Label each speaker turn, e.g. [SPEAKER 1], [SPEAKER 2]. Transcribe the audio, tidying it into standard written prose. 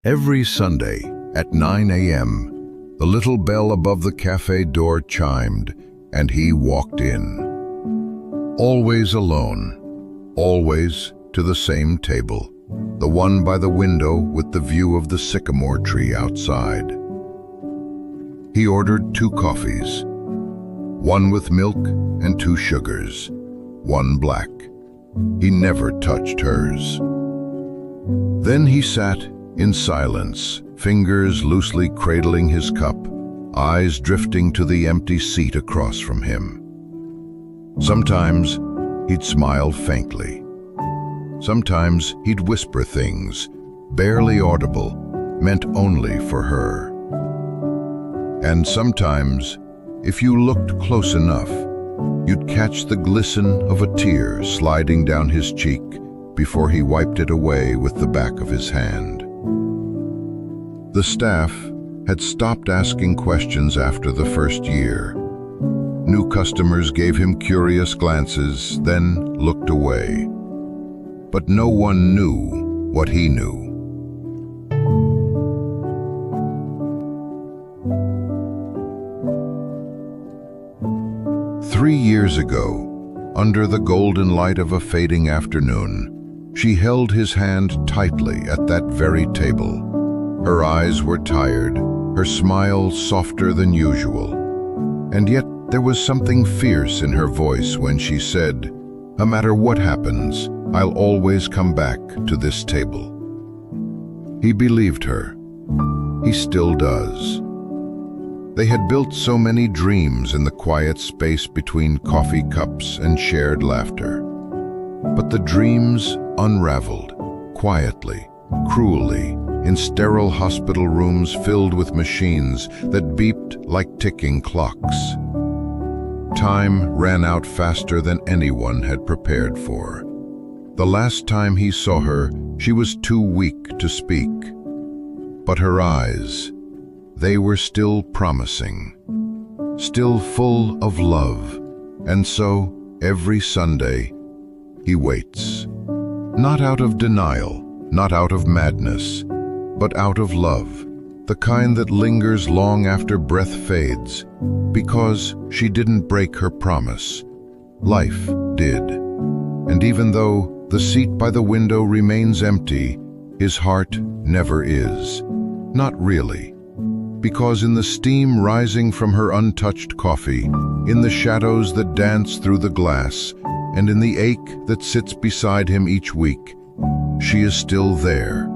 [SPEAKER 1] Every Sunday at 9 a.m., the little bell above the cafe door chimed, and he walked in. Always alone, always to the same table, the one by the window with the view of the sycamore tree outside. He ordered 2 coffees, one with milk and 2 sugars, one black. He never touched hers. Then he sat in silence, fingers loosely cradling his cup, eyes drifting to the empty seat across from him. Sometimes he'd smile faintly. Sometimes he'd whisper things, barely audible, meant only for her. And sometimes, if you looked close enough, you'd catch the glisten of a tear sliding down his cheek before he wiped it away with the back of his hand. The staff had stopped asking questions after the first year. New customers gave him curious glances, then looked away. But no one knew what he knew. Three years ago, under the golden light of a fading afternoon, she held his hand tightly at that very table. Her eyes were tired, her smile softer than usual. And yet there was something fierce in her voice when she said, "No matter what happens, I'll always come back to this table." He believed her. He still does. They had built so many dreams in the quiet space between coffee cups and shared laughter. But the dreams unraveled, quietly, cruelly, in sterile hospital rooms filled with machines that beeped like ticking clocks. Time ran out faster than anyone had prepared for. The last time he saw her, she was too weak to speak. But her eyes, they were still promising, still full of love. And so, every Sunday, he waits. Not out of denial, not out of madness, but out of love, the kind that lingers long after breath fades, because she didn't break her promise. Life did. And even though the seat by the window remains empty, his heart never is. Not really. Because in the steam rising from her untouched coffee, in the shadows that dance through the glass, and in the ache that sits beside him each week, she is still there.